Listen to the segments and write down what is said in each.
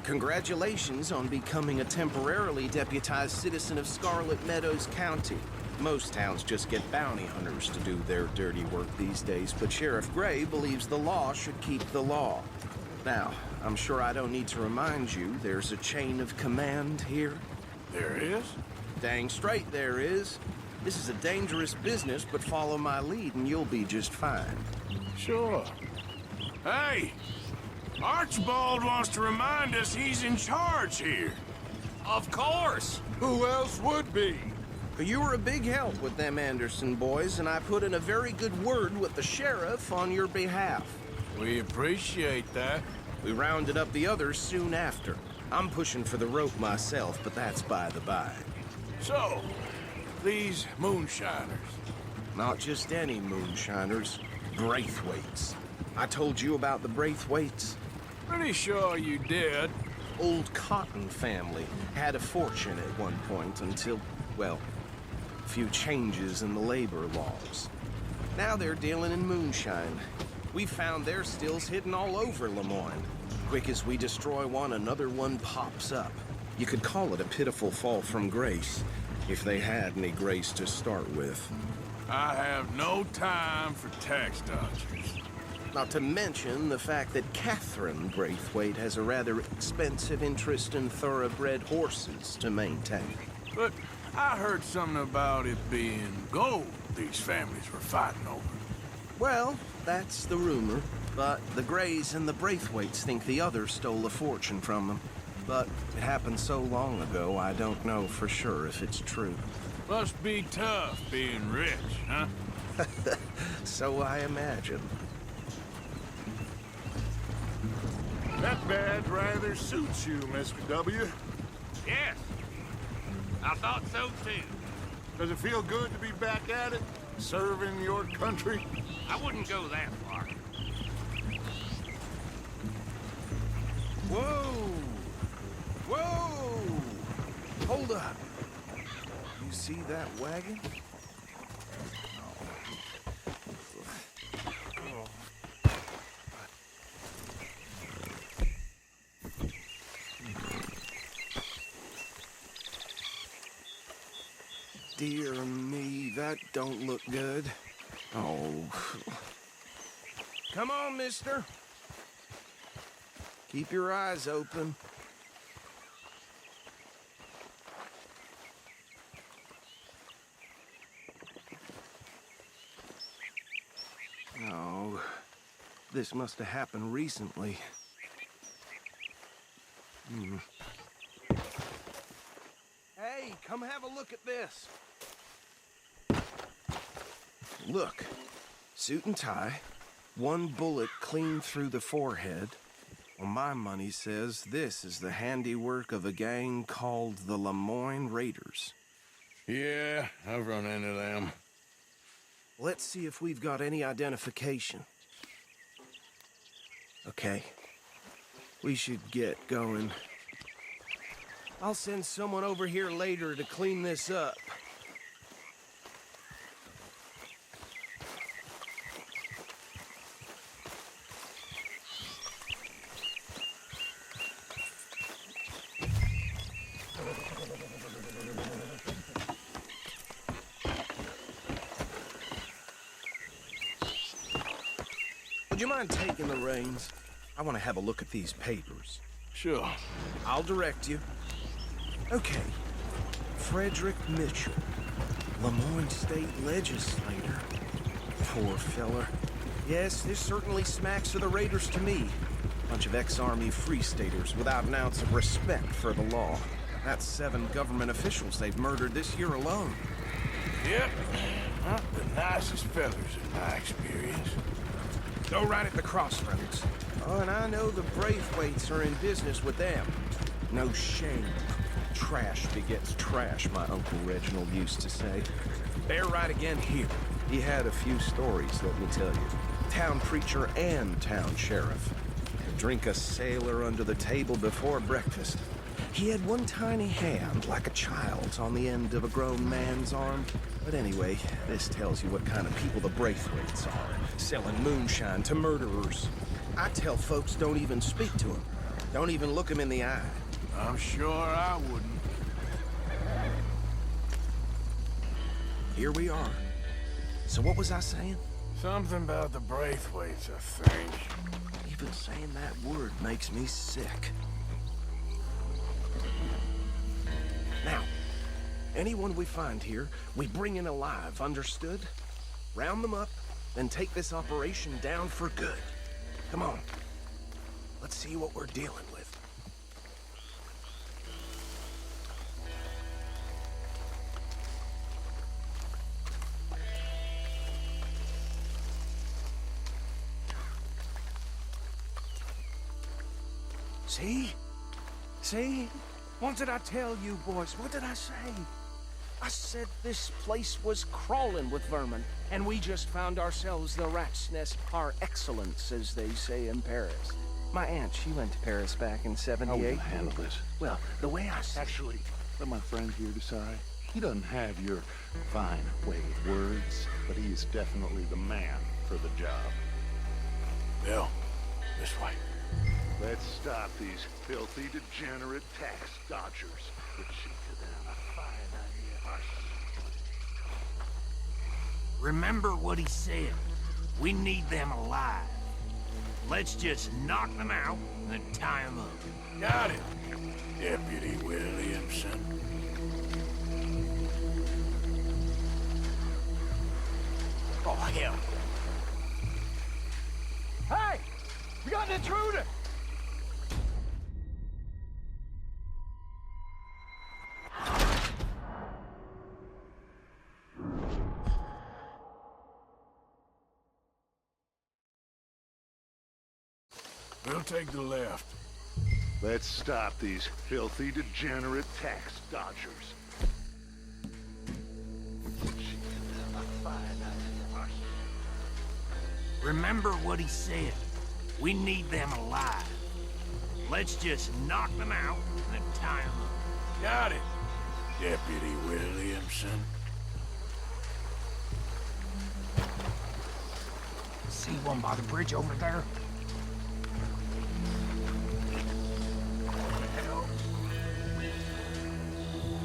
Congratulations on becoming a temporarily deputized citizen of Scarlet Meadows County. Most towns just get bounty hunters to do their dirty work these days, but Sheriff Gray believes the law should keep the law. Now, I'm sure I don't need to remind you there's a chain of command here. There is? Dang straight there is. This is a dangerous business, but follow my lead and you'll be just fine. Sure. Hey! Archibald wants to remind us he's in charge here. Of course! Who else would be? You were a big help with them Anderson boys, and I put in a very good word with the sheriff on your behalf. We appreciate that. We rounded up the others soon after. I'm pushing for the rope myself, but that's by the by. So, these moonshiners. Not just any moonshiners, Braithwaites. I told you about the Braithwaites? Pretty sure you did. Old Cotton family had a fortune at one point until, well, a few changes in the labor laws. Now they're dealing in moonshine. We found their stills hidden all over Lemoyne. Quick as we destroy one, another one pops up. You could call it a pitiful fall from grace, if they had any grace to start with. I have no time for tax dodgers. Not to mention the fact that Catherine Braithwaite has a rather expensive interest in thoroughbred horses to maintain. But I heard something about it being gold these families were fighting over. Well, that's the rumor. But the Grays and the Braithwaites think the others stole a fortune from them. But it happened so long ago, I don't know for sure if it's true. Must be tough being rich, huh? So I imagine. That badge rather suits you, Mr. W. Yes. I thought so too. Does it feel good to be back at it, serving your country? I wouldn't go that far. Whoa! Whoa! Hold up. You see that wagon? Dear me, that don't look good. Oh. Come on, mister. Keep your eyes open. Oh, this must have happened recently. Hey, come have a look at this. Look, suit and tie, one bullet clean through the forehead. Well, my money says this is the handiwork of a gang called the Lemoyne Raiders. Yeah, I've run into them. Let's see if we've got any identification. Okay. We should get going. I'll send someone over here later to clean this up. Would you mind taking the reins? I want to have a look at these papers. Sure. I'll direct you. Okay. Frederick Mitchell, Lemoyne State Legislator. Poor feller. Yes, this certainly smacks of the Raiders to me. Bunch of ex-Army Free Staters without an ounce of respect for the law. That's 7 government officials they've murdered this year alone. Yep. Not the nicest fellas in my experience. Go right at the crossroads. Oh, and I know the Braithwaites are in business with them. No shame. Trash begets trash, my Uncle Reginald used to say. Bear right again here. He had a few stories, let me tell you. Town preacher and town sheriff. Could drink a sailor under the table before breakfast. He had one tiny hand, like a child's, on the end of a grown man's arm. But anyway, this tells you what kind of people the Braithwaites are, selling moonshine to murderers. I tell folks don't even speak to them. Don't even look him in the eye. I'm sure I wouldn't. Here we are. So what was I saying? Something about the Braithwaites, I think. Even saying that word makes me sick. Now, anyone we find here, we bring in alive, understood? Round them up, then take this operation down for good. Come on. Let's see what we're dealing with. See? See? What did I tell you, boys? What did I say? I said this place was crawling with vermin, and we just found ourselves the rat's nest par excellence, as they say in Paris. My aunt, she went to Paris back in '78. How will you handle this? Well, the way I see Actually, let my friend here decide. He doesn't have your fine way of words, but he is definitely the man for the job. Bill, this way. Let's stop these filthy, degenerate tax dodgers. Let's see to them. A fine idea. Remember what he said. We need them alive. Let's just knock them out and tie them up. Got it, Deputy Williamson. Oh, hell. Hey! We got an intruder! We'll take the left. Let's stop these filthy, degenerate tax dodgers. Let's see to them. A fine idea. Remember what he said. We need them alive. Let's just knock them out and tie them up. Got it, Deputy Williamson. See one by the bridge over there?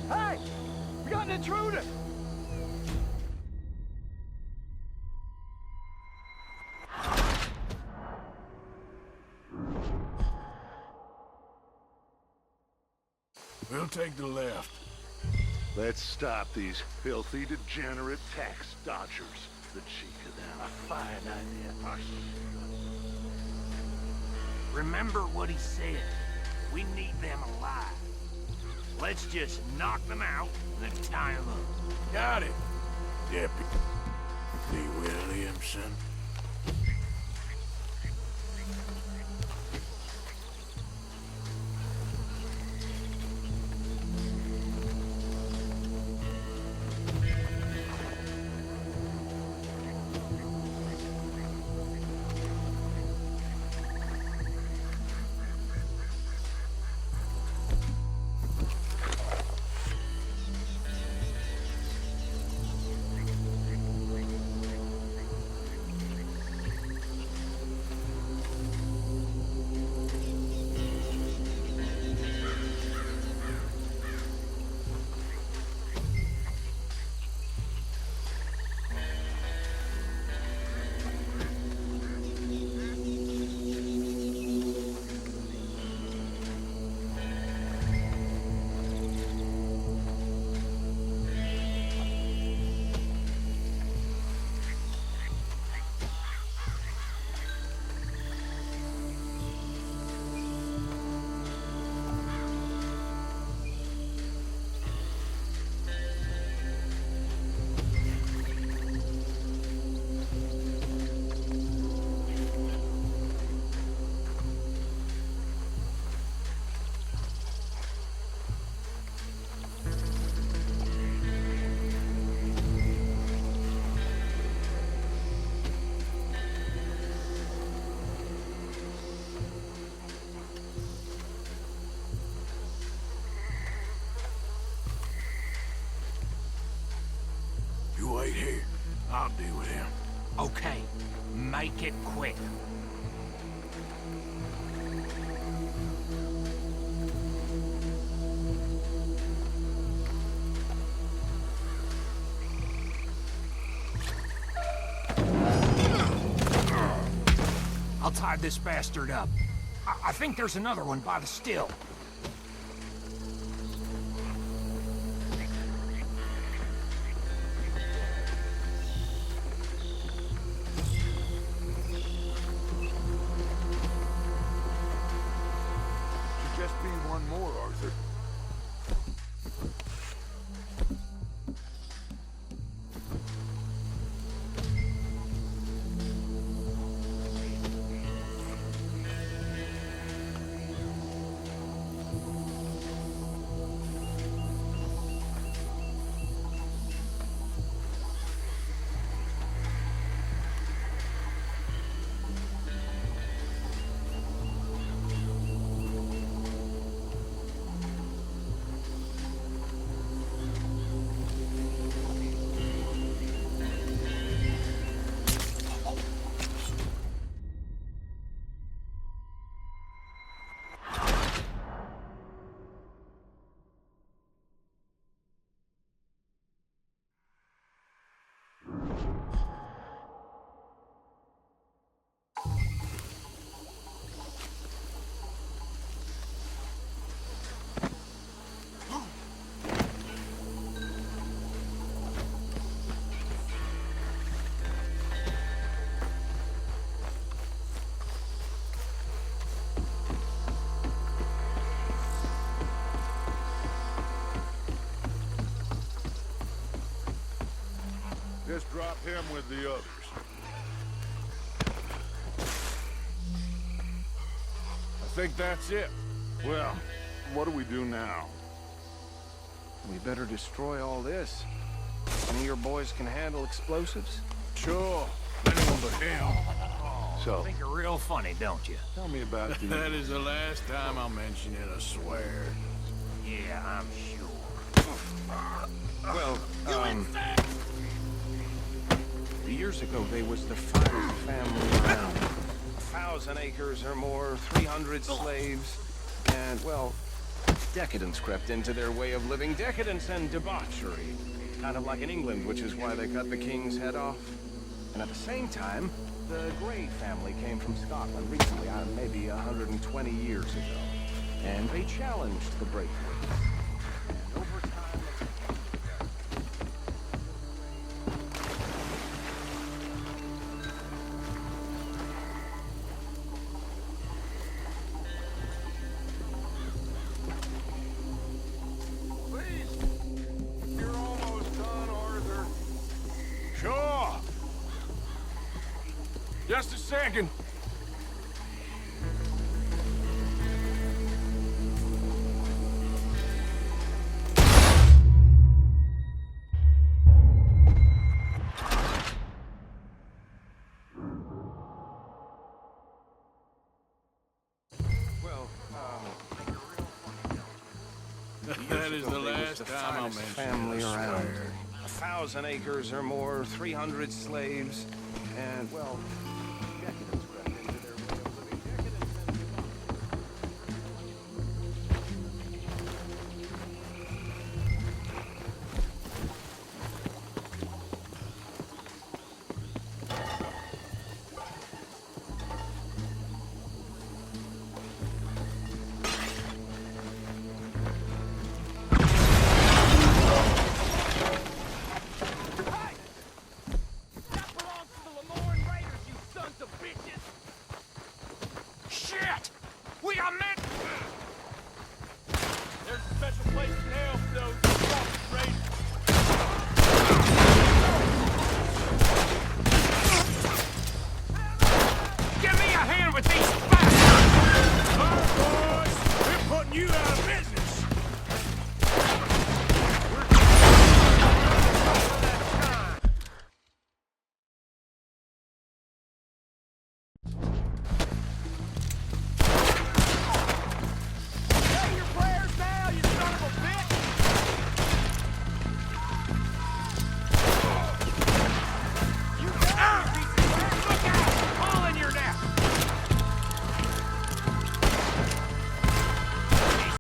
Hey! We got an intruder! We'll take the left. Let's stop these filthy, degenerate tax dodgers. The cheek of them. A fine idea. Remember what he said. We need them alive. Let's just knock them out and tie them up. Got it, Deputy Williamson. Wait here. I'll deal with him. Okay, make it quick. I'll tie this bastard up. I think there's another one by the still. Should just be one more, Arthur. Just drop him with the others. I think that's it. Well, what do we do now? We better destroy all this. Any of your boys can handle explosives? Sure. Anyone but him. So, Think you're real funny, don't you? tell me about the... That is the last time I'll mention it, I swear. Yeah, I'm sure. Well, years ago, they was the finest family around. 1,000 acres or more, 300 slaves, and, well, decadence crept into their way of living. Decadence and debauchery. Kind of like in England, which is why they cut the king's head off. And at the same time, the Grey family came from Scotland recently, maybe 120 years ago. And they challenged the Braithwaites. And over time... You're almost done, Arthur. Sure. Just a second. Well, That is the last time I'll mention family it, I around. swear. 1,000 acres or more, 300 slaves, and, well,